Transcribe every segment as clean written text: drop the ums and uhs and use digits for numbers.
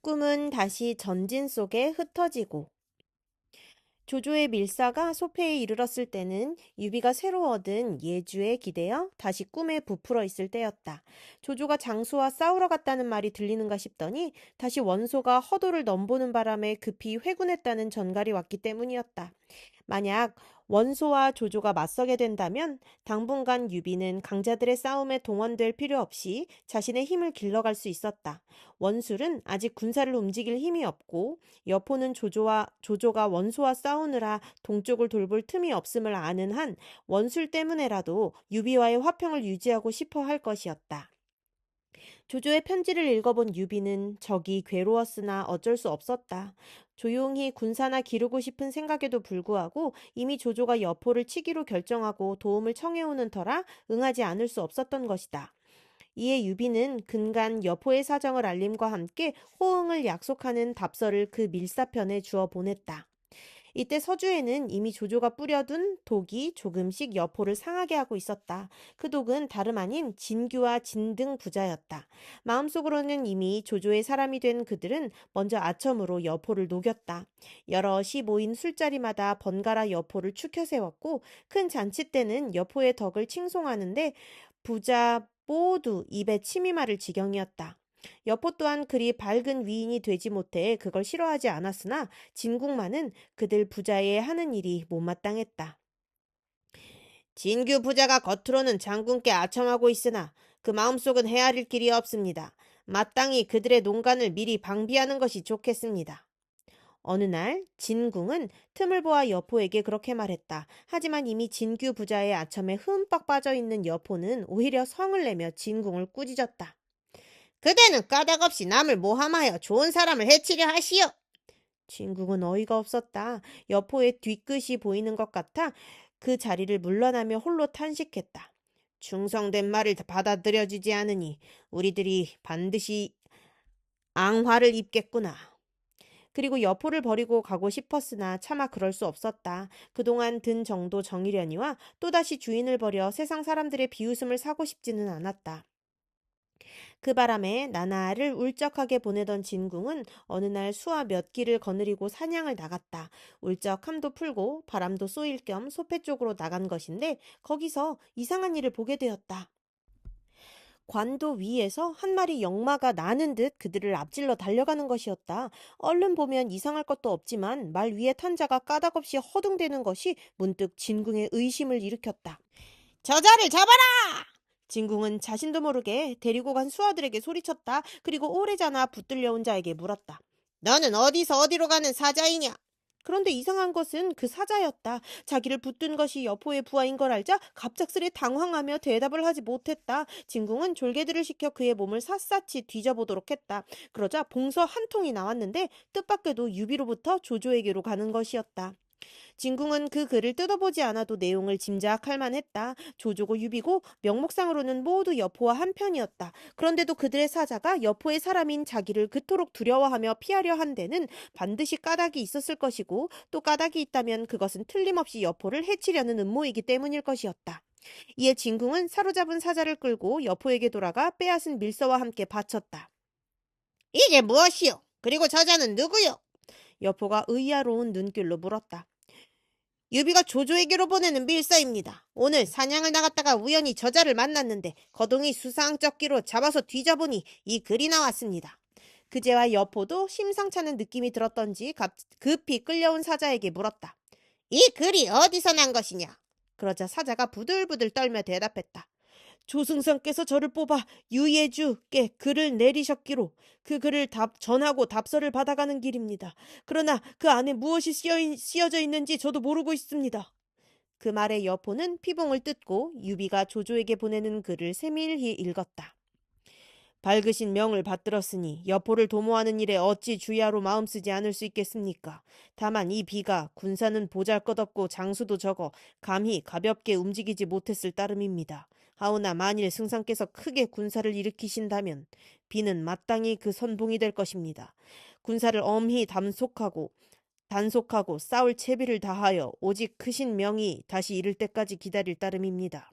꿈은 다시 전진 속에 흩어지고 조조의 밀사가 소패에 이르렀을 때는 유비가 새로 얻은 예주에 기대어 다시 꿈에 부풀어 있을 때였다. 조조가 장수와 싸우러 갔다는 말이 들리는가 싶더니 다시 원소가 허도를 넘보는 바람에 급히 회군했다는 전갈이 왔기 때문이었다. 만약 원소와 조조가 맞서게 된다면 당분간 유비는 강자들의 싸움에 동원될 필요 없이 자신의 힘을 길러갈 수 있었다. 원술은 아직 군사를 움직일 힘이 없고 여포는 조조가 원소와 싸우느라 동쪽을 돌볼 틈이 없음을 아는 한 원술 때문에라도 유비와의 화평을 유지하고 싶어 할 것이었다. 조조의 편지를 읽어본 유비는 적이 괴로웠으나 어쩔 수 없었다. 조용히 군사나 기르고 싶은 생각에도 불구하고 이미 조조가 여포를 치기로 결정하고 도움을 청해오는 터라 응하지 않을 수 없었던 것이다. 이에 유비는 근간 여포의 사정을 알림과 함께 호응을 약속하는 답서를 그 밀사편에 주어 보냈다. 이때 서주에는 이미 조조가 뿌려둔 독이 조금씩 여포를 상하게 하고 있었다. 그 독은 다름 아닌 진규와 진등 부자였다. 마음속으로는 이미 조조의 사람이 된 그들은 먼저 아첨으로 여포를 녹였다. 여럿이 모인 술자리마다 번갈아 여포를 추켜 세웠고 큰 잔치 때는 여포의 덕을 칭송하는데 부자 모두 입에 침이 마를 지경이었다. 여포 또한 그리 밝은 위인이 되지 못해 그걸 싫어하지 않았으나 진국만은 그들 부자의 하는 일이 못마땅했다. 진규 부자가 겉으로는 장군께 아첨하고 있으나 그 마음속은 헤아릴 길이 없습니다. 마땅히 그들의 농간을 미리 방비하는 것이 좋겠습니다. 어느 날 진궁은 틈을 보아 여포에게 그렇게 말했다. 하지만 이미 진규 부자의 아첨에 흠뻑 빠져있는 여포는 오히려 성을 내며 진궁을 꾸짖었다. 그대는 까닭없이 남을 모함하여 좋은 사람을 해치려 하시오. 진국은 어이가 없었다. 여포의 뒤끝이 보이는 것 같아 그 자리를 물러나며 홀로 탄식했다. 충성된 말을 받아들여지지 않으니 우리들이 반드시 앙화를 입겠구나. 그리고 여포를 버리고 가고 싶었으나 차마 그럴 수 없었다. 그동안 든 정도 정이려니와 또다시 주인을 버려 세상 사람들의 비웃음을 사고 싶지는 않았다. 그 바람에 나날을 울적하게 보내던 진궁은 어느 날 수와 몇 길을 거느리고 사냥을 나갔다. 울적함도 풀고 바람도 쏘일 겸 소패 쪽으로 나간 것인데 거기서 이상한 일을 보게 되었다. 관도 위에서 한 마리 영마가 나는 듯 그들을 앞질러 달려가는 것이었다. 얼른 보면 이상할 것도 없지만 말 위에 탄 자가 까닭없이 허둥대는 것이 문득 진궁의 의심을 일으켰다. 저자를 잡아라! 진궁은 자신도 모르게 데리고 간 수하들에게 소리쳤다. 그리고 오래잖아 붙들려온 자에게 물었다. 너는 어디서 어디로 가는 사자이냐? 그런데 이상한 것은 그 사자였다. 자기를 붙든 것이 여포의 부하인 걸 알자 갑작스레 당황하며 대답을 하지 못했다. 진궁은 졸개들을 시켜 그의 몸을 샅샅이 뒤져보도록 했다. 그러자 봉서 한 통이 나왔는데 뜻밖에도 유비로부터 조조에게로 가는 것이었다. 진궁은 그 글을 뜯어보지 않아도 내용을 짐작할 만했다. 조조고 유비고 명목상으로는 모두 여포와 한편이었다. 그런데도 그들의 사자가 여포의 사람인 자기를 그토록 두려워하며 피하려 한 데는 반드시 까닭이 있었을 것이고 또 까닭이 있다면 그것은 틀림없이 여포를 해치려는 음모이기 때문일 것이었다. 이에 진궁은 사로잡은 사자를 끌고 여포에게 돌아가 빼앗은 밀서와 함께 바쳤다. 이게 무엇이오? 그리고 저자는 누구요? 여포가 의아로운 눈길로 물었다. 유비가 조조에게로 보내는 밀서입니다. 오늘 사냥을 나갔다가 우연히 저자를 만났는데 거동이 수상쩍기로 잡아서 뒤져보니 이 글이 나왔습니다. 그제와 여포도 심상찮은 느낌이 들었던지 급히 끌려온 사자에게 물었다. 이 글이 어디서 난 것이냐? 그러자 사자가 부들부들 떨며 대답했다. 조승상께서 저를 뽑아 유예주께 글을 내리셨기로 그 글을 전하고 답서를 받아가는 길입니다. 그러나 그 안에 무엇이 쓰여져 있는지 저도 모르고 있습니다. 그 말에 여포는 피봉을 뜯고 유비가 조조에게 보내는 글을 세밀히 읽었다. 밝으신 명을 받들었으니 여포를 도모하는 일에 어찌 주야로 마음 쓰지 않을 수 있겠습니까? 다만 이 비가 군사는 보잘것없고 장수도 적어 감히 가볍게 움직이지 못했을 따름입니다. 하오나 만일 승상께서 크게 군사를 일으키신다면 비는 마땅히 그 선봉이 될 것입니다. 군사를 엄히 단속하고 싸울 채비를 다하여 오직 크신 명이 다시 이를 때까지 기다릴 따름입니다.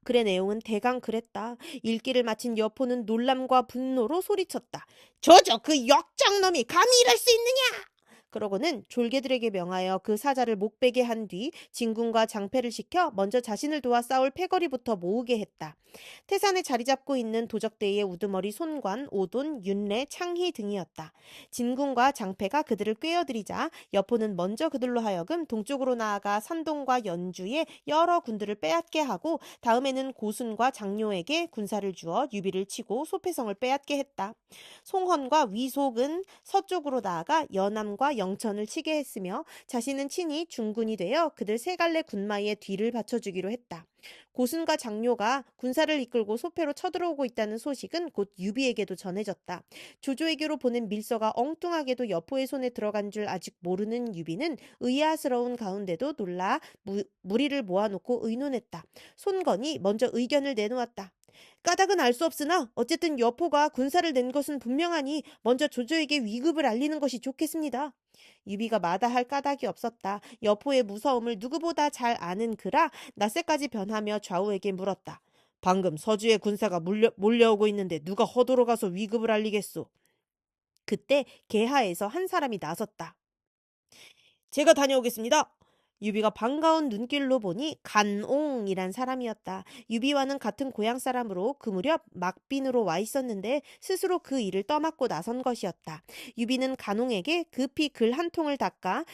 글의 내용은 대강 그랬다. 읽기를 마친 여포는 놀람과 분노로 소리쳤다. 저저 그 역장놈이 감히 이럴 수 있느냐! 그러고는 졸개들에게 명하여 그 사자를 목베게 한 뒤 진군과 장패를 시켜 먼저 자신을 도와 싸울 패거리부터 모으게 했다. 태산에 자리 잡고 있는 도적대의 우두머리 손관, 오돈, 윤례, 창희 등이었다. 진군과 장패가 그들을 꿰어들이자 여포는 먼저 그들로 하여금 동쪽으로 나아가 산동과 연주에 여러 군들을 빼앗게 하고 다음에는 고순과 장료에게 군사를 주어 유비를 치고 소패성을 빼앗게 했다. 송헌과 위속은 서쪽으로 나아가 연암과 영천을 치게 했으며 자신은 친히 중군이 되어 그들 세 갈래 군마의 뒤를 받쳐주기로 했다. 고순과 장료가 군사를 이끌고 소패로 쳐들어오고 있다는 소식은 곧 유비에게도 전해졌다. 조조에게로 보낸 밀서가 엉뚱하게도 여포의 손에 들어간 줄 아직 모르는 유비는 의아스러운 가운데도 놀라 무리를 모아놓고 의논했다. 손건이 먼저 의견을 내놓았다. 까닭은 알 수 없으나 어쨌든 여포가 군사를 낸 것은 분명하니 먼저 조조에게 위급을 알리는 것이 좋겠습니다. 유비가 마다할 까닭이 없었다. 여포의 무서움을 누구보다 잘 아는 그라 낯새까지 변하며 좌우에게 물었다. 방금 서주의 군사가 몰려오고 있는데 누가 허도로 가서 위급을 알리겠소? 그때 계하에서 한 사람이 나섰다. 제가 다녀오겠습니다. 유비가 반가운 눈길로 보니 간옹이란 사람이었다. 유비와는 같은 고향 사람으로 그 무렵 막빈으로 와 있었는데 스스로 그 일을 떠맡고 나선 것이었다. 유비는 간옹에게 급히 글 한 통을 닦아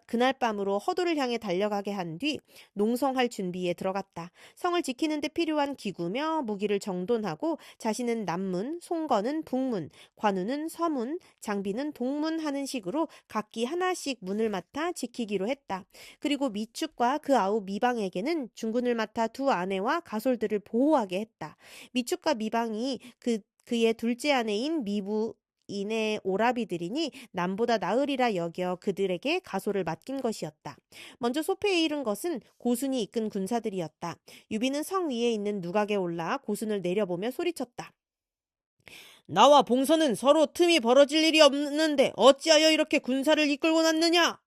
그날 밤으로 허도를 향해 달려가게 한 뒤 농성할 준비에 들어갔다. 성을 지키는 데 필요한 기구며 무기를 정돈하고 자신은 남문, 송건은 북문, 관우는 서문, 장비는 동문 하는 식으로 각기 하나씩 문을 맡아 지키기로 했다. 그리고 미축과 그 아우 미방에게는 중군을 맡아 두 아내와 가솔들을 보호하게 했다. 미축과 미방이 그의 둘째 아내인 미부인의 오라비들이니 남보다 나으리라 여겨 그들에게 가솔을 맡긴 것이었다. 먼저 소패에 이른 것은 고순이 이끈 군사들이었다. 유비는 성 위에 있는 누각에 올라 고순을 내려보며 소리쳤다. 나와 봉선은 서로 틈이 벌어질 일이 없는데 어찌하여 이렇게 군사를 이끌고 났느냐?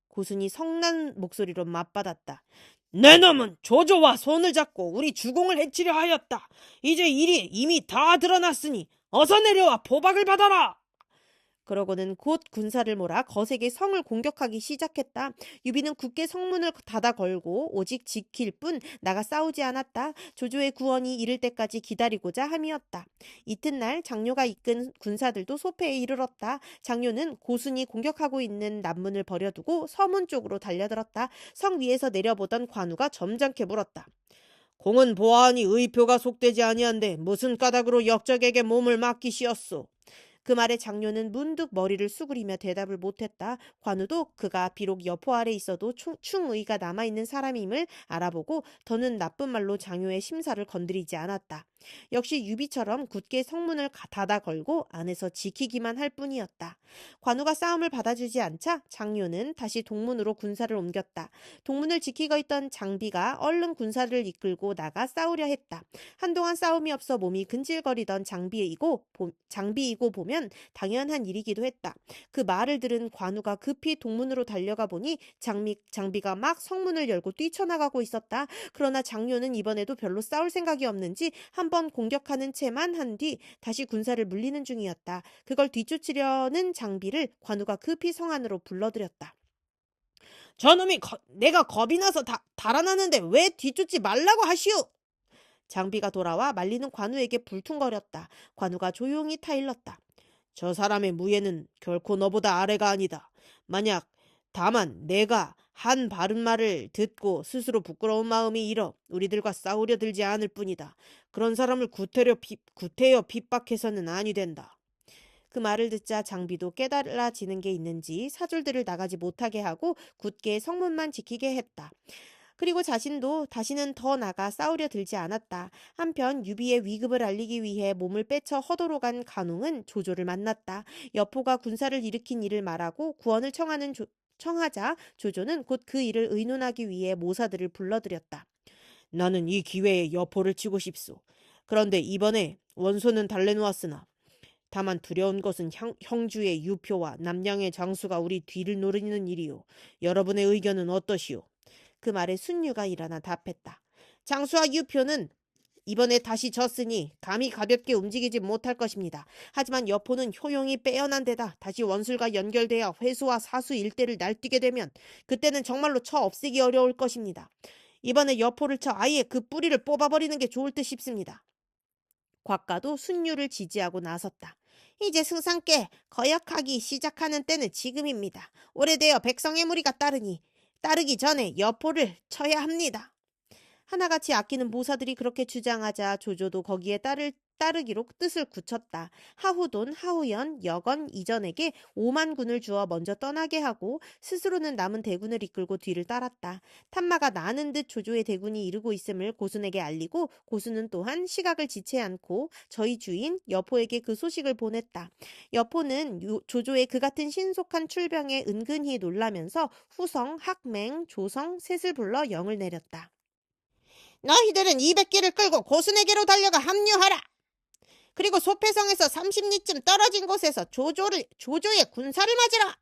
고순이 성난 목소리로 맞받았다. 내 놈은 조조와 손을 잡고 우리 주공을 해치려 하였다. 이제 일이 이미 다 드러났으니 어서 내려와 포박을 받아라. 그러고는 곧 군사를 몰아 거세게 성을 공격하기 시작했다. 유비는 굳게 성문을 닫아 걸고 오직 지킬 뿐 나가 싸우지 않았다. 조조의 구원이 이를 때까지 기다리고자 함이었다. 이튿날 장료가 이끈 군사들도 소패에 이르렀다. 장료는 고순이 공격하고 있는 남문을 버려두고 서문 쪽으로 달려들었다. 성 위에서 내려보던 관우가 점잖게 물었다. 공은 보아하니 의표가 속되지 아니한데 무슨 까닭으로 역적에게 몸을 맡기시었소? 그 말에 장료는 문득 머리를 수그리며 대답을 못했다. 관우도 그가 비록 여포 아래 있어도 충의가 남아있는 사람임을 알아보고 더는 나쁜 말로 장료의 심사를 건드리지 않았다. 역시 유비처럼 굳게 성문을 닫아 걸고 안에서 지키기만 할 뿐이었다. 관우가 싸움을 받아주지 않자 장료는 다시 동문으로 군사를 옮겼다. 동문을 지키고 있던 장비가 얼른 군사를 이끌고 나가 싸우려 했다. 한동안 싸움이 없어 몸이 근질거리던 장비이고 보면 당연한 일이기도 했다. 그 말을 들은 관우가 급히 동문으로 달려가 보니 장비가 막 성문을 열고 뛰쳐나가고 있었다. 그러나 장료는 이번에도 별로 싸울 생각이 없는지 한 번 공격하는 채만 한 뒤 다시 군사를 물리는 중이었다. 그걸 뒤쫓으려는 장비를 관우가 급히 성 안으로 불러들였다. 저놈이 내가 겁이 나서 달아나는데 왜 뒤쫓지 말라고 하시오? 장비가 돌아와 말리는 관우에게 불퉁거렸다. 관우가 조용히 타일렀다. 저 사람의 무예는 결코 너보다 아래가 아니다. 만약 다만 내가 한 바른 말을 듣고 스스로 부끄러운 마음이 일어 우리들과 싸우려 들지 않을 뿐이다. 그런 사람을 구태여 핍박해서는 아니 된다. 그 말을 듣자 장비도 깨달아지는 게 있는지 사졸들을 나가지 못하게 하고 굳게 성문만 지키게 했다. 그리고 자신도 다시는 더 나가 싸우려 들지 않았다. 한편 유비의 위급을 알리기 위해 몸을 빼쳐 허도로 간 간웅은 조조를 만났다. 여포가 군사를 일으킨 일을 말하고 구원을 청하자 조조는 곧 그 일을 의논하기 위해 모사들을 불러들였다. 나는 이 기회에 여포를 치고 싶소. 그런데 이번에 원소는 달래놓았으나 다만 두려운 것은 형주의 유표와 남양의 장수가 우리 뒤를 노리는 일이오. 여러분의 의견은 어떠시오? 그 말에 순유가 일어나 답했다. 장수와 유표는 이번에 다시 졌으니 감히 가볍게 움직이지 못할 것입니다. 하지만 여포는 효용이 빼어난 데다 다시 원술과 연결되어 회수와 사수 일대를 날뛰게 되면 그때는 정말로 쳐 없애기 어려울 것입니다. 이번에 여포를 쳐 아예 그 뿌리를 뽑아버리는 게 좋을 듯 싶습니다. 곽가도 순유를 지지하고 나섰다. 이제 승상께 거역하기 시작하는 때는 지금입니다. 오래되어 백성의 무리가 따르기 전에 여포를 쳐야 합니다. 하나같이 아끼는 모사들이 그렇게 주장하자 조조도 거기에 따르기로 뜻을 굳혔다. 하후돈, 하후연, 여건, 이전에게 5만 군을 주어 먼저 떠나게 하고 스스로는 남은 대군을 이끌고 뒤를 따랐다. 탐마가 나는 듯 조조의 대군이 이르고 있음을 고순에게 알리고 고순은 또한 시각을 지체 않고 저희 주인 여포에게 그 소식을 보냈다. 여포는 조조의 그 같은 신속한 출병에 은근히 놀라면서 후성, 학맹, 조성, 셋을 불러 영을 내렸다. 너희들은 200기를 끌고 고순에게로 달려가 합류하라. 그리고 소패성에서 30리쯤 떨어진 곳에서 조조의 군사를 맞으라.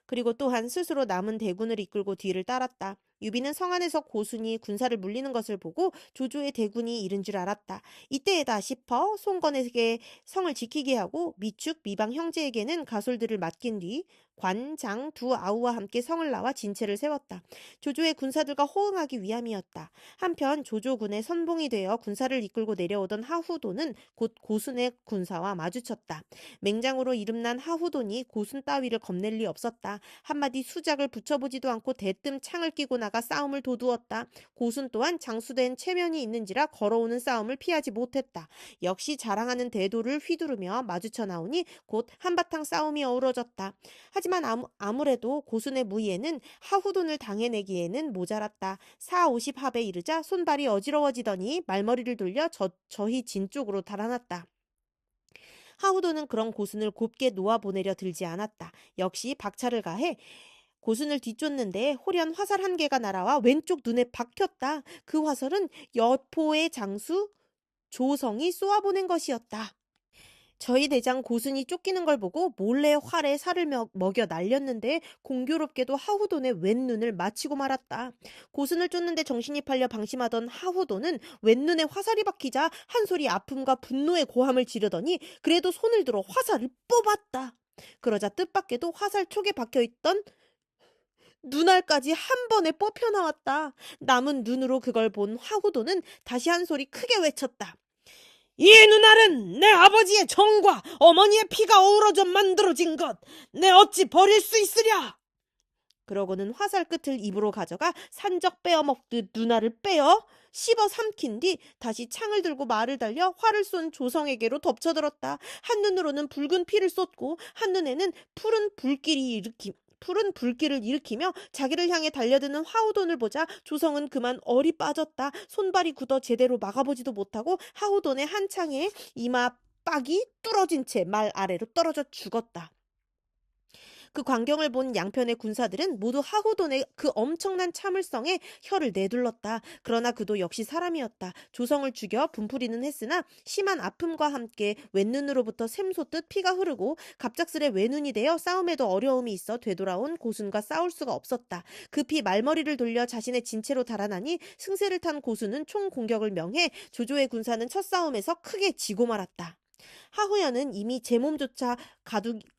그리고 또한 스스로 남은 대군을 이끌고 뒤를 따랐다. 유비는 성 안에서 고순이 군사를 물리는 것을 보고 조조의 대군이 이른 줄 알았다. 이때에다 싶어 송건에게 성을 지키게 하고 미축, 미방 형제에게는 가솔들을 맡긴 뒤 관, 장, 두 아우와 함께 성을 나와 진체를 세웠다. 조조의 군사들과 호응하기 위함이었다. 한편 조조군의 선봉이 되어 군사를 이끌고 내려오던 하후돈은 곧 고순의 군사와 마주쳤다. 맹장으로 이름난 하후돈이 고순 따위를 겁낼 리 없었다. 한마디 수작을 붙여보지도 않고 대뜸 창을 끼고 나가 싸움을 도두었다. 고순 또한 장수된 체면이 있는지라 걸어오는 싸움을 피하지 못했다. 역시 자랑하는 대도를 휘두르며 마주쳐 나오니 곧 한바탕 싸움이 어우러졌다. 하지만 아무래도 고순의 무의에는 하후돈을 당해내기에는 모자랐다. 40-50합에 이르자 손발이 어지러워지더니 말머리를 돌려 저희 진 쪽으로 달아났다. 하후돈은 그런 고순을 곱게 놓아보내려 들지 않았다. 역시 박차를 가해 고순을 뒤쫓는데 홀연 화살 한 개가 날아와 왼쪽 눈에 박혔다. 그 화살은 여포의 장수 조성이 쏘아보낸 것이었다. 저희 대장 고순이 쫓기는 걸 보고 몰래 활에 살을 먹여 날렸는데 공교롭게도 하후돈의 왼눈을 맞히고 말았다. 고순을 쫓는데 정신이 팔려 방심하던 하후돈은 왼눈에 화살이 박히자 한 소리 아픔과 분노의 고함을 지르더니 그래도 손을 들어 화살을 뽑았다. 그러자 뜻밖에도 화살 촉에 박혀있던 눈알까지 한 번에 뽑혀 나왔다. 남은 눈으로 그걸 본 하후돈은 다시 한 소리 크게 외쳤다. 이 눈알은 내 아버지의 정과 어머니의 피가 어우러져 만들어진 것. 내 어찌 버릴 수 있으랴. 그러고는 화살 끝을 입으로 가져가 산적 빼어먹듯 눈알을 빼어 씹어 삼킨 뒤 다시 창을 들고 말을 달려 활을 쏜 조성에게로 덮쳐들었다. 한눈으로는 붉은 피를 쏟고 한눈에는 푸른 불길을 일으키며 자기를 향해 달려드는 하후돈을 보자 조성은 그만 얼이 빠졌다. 손발이 굳어 제대로 막아보지도 못하고 하후돈의 한 창에 이마 빡이 뚫어진 채 말 아래로 떨어져 죽었다. 그 광경을 본 양편의 군사들은 모두 하후돈의 그 엄청난 참을성에 혀를 내둘렀다. 그러나 그도 역시 사람이었다. 조성을 죽여 분풀이는 했으나 심한 아픔과 함께 왼눈으로부터 샘솟듯 피가 흐르고 갑작스레 외눈이 되어 싸움에도 어려움이 있어 되돌아온 고순과 싸울 수가 없었다. 급히 말머리를 돌려 자신의 진체로 달아나니 승세를 탄 고순은 총 공격을 명해 조조의 군사는 첫 싸움에서 크게 지고 말았다. 하후연은 이미 제 몸조차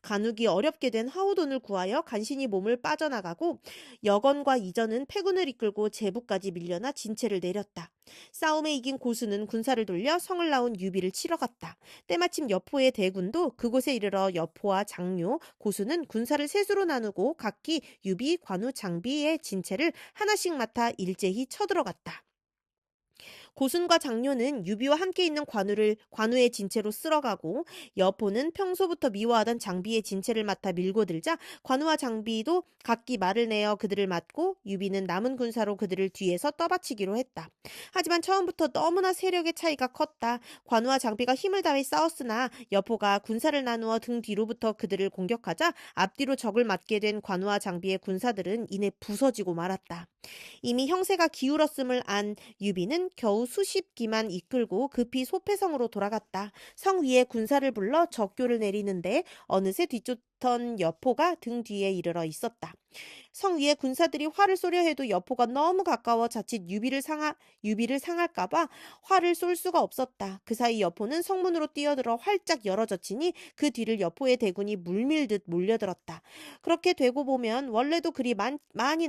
가누기 어렵게 된 하후돈을 구하여 간신히 몸을 빠져나가고 여건과 이전은 패군을 이끌고 제부까지 밀려나 진체를 내렸다. 싸움에 이긴 고수는 군사를 돌려 성을 나온 유비를 치러 갔다. 때마침 여포의 대군도 그곳에 이르러 여포와 장료, 고수는 군사를 셋으로 나누고 각기 유비, 관우, 장비의 진체를 하나씩 맡아 일제히 쳐들어갔다. 고순과 장료는 유비와 함께 있는 관우의 진체로 쓸어가고 여포는 평소부터 미워하던 장비의 진체를 맡아 밀고 들자 관우와 장비도 각기 말을 내어 그들을 맡고 유비는 남은 군사로 그들을 뒤에서 떠받치기로 했다. 하지만 처음부터 너무나 세력의 차이가 컸다. 관우와 장비가 힘을 다해 싸웠으나 여포가 군사를 나누어 등 뒤로부터 그들을 공격하자 앞뒤로 적을 맞게 된 관우와 장비의 군사들은 이내 부서지고 말았다. 이미 형세가 기울었음을 안 유비는 겨우 겨우 수십 기만 이끌고 급히 소패성으로 돌아갔다. 성 위에 군사를 불러 적교를 내리는데 어느새 뒤쫓던 여포가 등 뒤에 이르러 있었다. 성 위에 군사들이 활을 쏘려 해도 여포가 너무 가까워 자칫 유비를 상할까봐 활을 쏠 수가 없었다. 그 사이 여포는 성문으로 뛰어들어 활짝 열어젖히니 그 뒤를 여포의 대군이 물밀듯 몰려들었다. 그렇게 되고 보면 원래도 그리 많이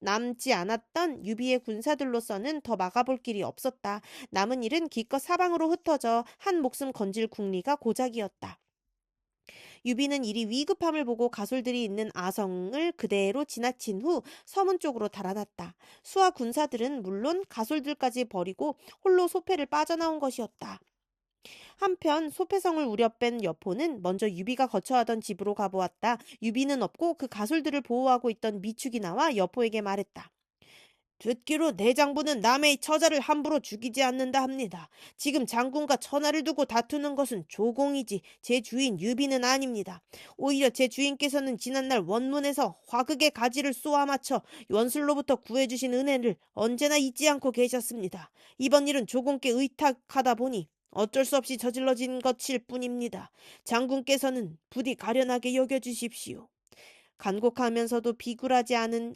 남지 않았던 유비의 군사들로서는 더 막아볼 길이 없었다. 남은 일은 기껏 사방으로 흩어져 한 목숨 건질 궁리가 고작이었다. 유비는 이리 위급함을 보고 가솔들이 있는 아성을 그대로 지나친 후 서문 쪽으로 달아났다. 수하 군사들은 물론 가솔들까지 버리고 홀로 소패를 빠져나온 것이었다. 한편 소패성을 우려뺀 여포는 먼저 유비가 거처하던 집으로 가보았다. 유비는 없고 그 가솔들을 보호하고 있던 미축이 나와 여포에게 말했다. 듣기로 내장부는 남의 처자를 함부로 죽이지 않는다 합니다. 지금 장군과 천하를 두고 다투는 것은 조공이지 제 주인 유비는 아닙니다. 오히려 제 주인께서는 지난날 원문에서 화극의 가지를 쏘아 맞춰 원술로부터 구해주신 은혜를 언제나 잊지 않고 계셨습니다. 이번 일은 조공께 의탁하다 보니 어쩔 수 없이 저질러진 것일 뿐입니다. 장군께서는 부디 가련하게 여겨주십시오. 간곡하면서도 비굴하지 않은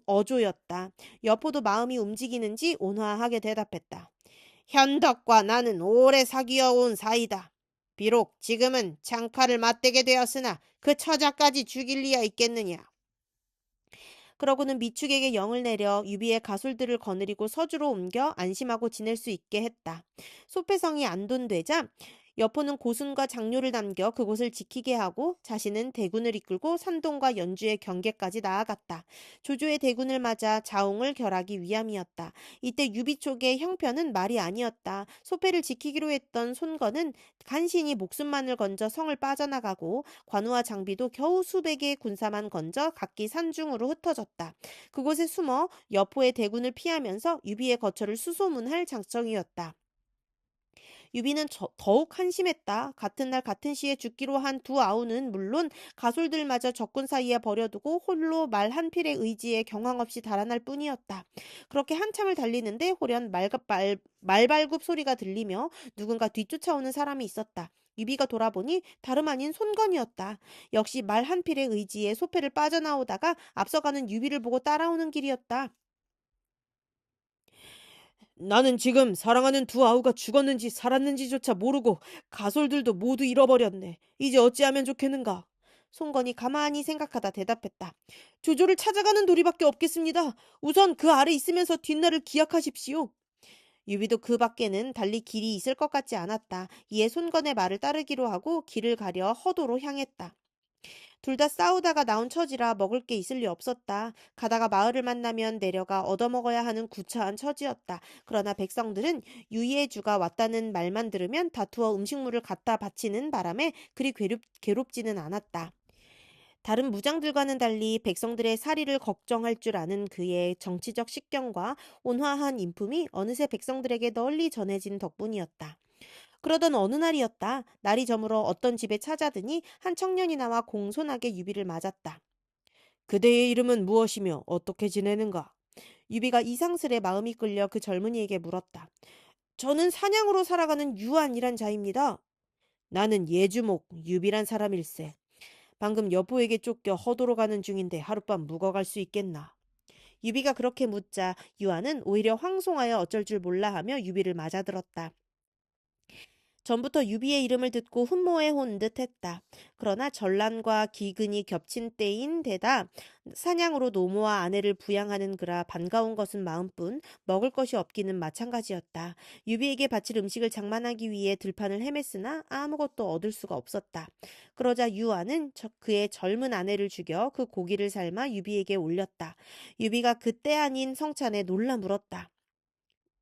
어조였다. 여포도 마음이 움직이는지 온화하게 대답했다. 현덕과 나는 오래 사귀어 온 사이다. 비록 지금은 창칼을 맞대게 되었으나 그 처자까지 죽일 리야 있겠느냐. 그러고는 미축에게 영을 내려 유비의 가솔들을 거느리고 서주로 옮겨 안심하고 지낼 수 있게 했다. 소패성이 안돈되자 여포는 고순과 장료를 남겨 그곳을 지키게 하고 자신은 대군을 이끌고 산동과 연주의 경계까지 나아갔다. 조조의 대군을 맞아 자웅을 결하기 위함이었다. 이때 유비 쪽의 형편은 말이 아니었다. 소패를 지키기로 했던 손건은 간신히 목숨만을 건져 성을 빠져나가고 관우와 장비도 겨우 수백의 군사만 건져 각기 산중으로 흩어졌다. 그곳에 숨어 여포의 대군을 피하면서 유비의 거처를 수소문할 작정이었다. 유비는 더욱 한심했다. 같은 날 같은 시에 죽기로 한 두 아우는 물론 가솔들마저 적군 사이에 버려두고 홀로 말 한 필의 의지에 경황 없이 달아날 뿐이었다. 그렇게 한참을 달리는데 호련 말발굽 소리가 들리며 누군가 뒤쫓아오는 사람이 있었다. 유비가 돌아보니 다름 아닌 손건이었다. 역시 말 한 필의 의지에 소패를 빠져나오다가 앞서가는 유비를 보고 따라오는 길이었다. 나는 지금 사랑하는 두 아우가 죽었는지 살았는지조차 모르고 가솔들도 모두 잃어버렸네. 이제 어찌하면 좋겠는가? 송건이 가만히 생각하다 대답했다. 조조를 찾아가는 도리밖에 없겠습니다. 우선 그 아래 있으면서 뒷날을 기약하십시오. 유비도 그 밖에는 달리 길이 있을 것 같지 않았다. 이에 손건의 말을 따르기로 하고 길을 가려 허도로 향했다. 둘 다 싸우다가 나온 처지라 먹을 게 있을 리 없었다. 가다가 마을을 만나면 내려가 얻어먹어야 하는 구차한 처지였다. 그러나 백성들은 유예주가 왔다는 말만 들으면 다투어 음식물을 갖다 바치는 바람에 그리 괴롭지는 않았다. 다른 무장들과는 달리 백성들의 살이를 걱정할 줄 아는 그의 정치적 식견과 온화한 인품이 어느새 백성들에게 널리 전해진 덕분이었다. 그러던 어느 날이었다. 날이 저물어 어떤 집에 찾아드니 한 청년이 나와 공손하게 유비를 맞았다. 그대의 이름은 무엇이며 어떻게 지내는가? 유비가 이상스레 마음이 끌려 그 젊은이에게 물었다. 저는 사냥으로 살아가는 유한이란 자입니다. 나는 예주목 유비란 사람일세. 방금 여보에게 쫓겨 허도로 가는 중인데 하룻밤 묵어갈 수 있겠나? 유비가 그렇게 묻자 유한은 오히려 황송하여 어쩔 줄 몰라 하며 유비를 맞아들었다. 전부터 유비의 이름을 듣고 흠모해 온 듯했다. 그러나 전란과 기근이 겹친 때인 데다 사냥으로 노모와 아내를 부양하는 그라 반가운 것은 마음뿐 먹을 것이 없기는 마찬가지였다. 유비에게 바칠 음식을 장만하기 위해 들판을 헤맸으나 아무것도 얻을 수가 없었다. 그러자 유아는 그의 젊은 아내를 죽여 그 고기를 삶아 유비에게 올렸다. 유비가 그때 아닌 성찬에 놀라 물었다.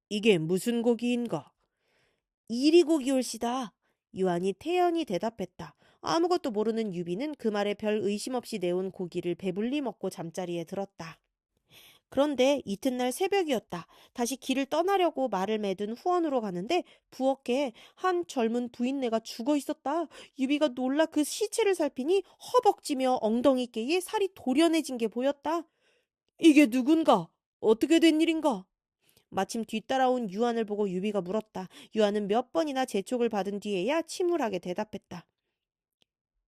이게 무슨 고기인가? 이리고기올시다. 유한이 태연히 대답했다. 아무것도 모르는 유비는 그 말에 별 의심 없이 내온 고기를 배불리 먹고 잠자리에 들었다. 그런데 이튿날 새벽이었다. 다시 길을 떠나려고 말을 매든 후원으로 가는데 부엌에 한 젊은 부인네가 죽어 있었다. 유비가 놀라 그 시체를 살피니 허벅지며 엉덩이께에 살이 도련해진 게 보였다. 이게 누군가? 어떻게 된 일인가? 마침 뒤따라온 유한을 보고 유비가 물었다. 유한은 몇 번이나 재촉을 받은 뒤에야 침울하게 대답했다.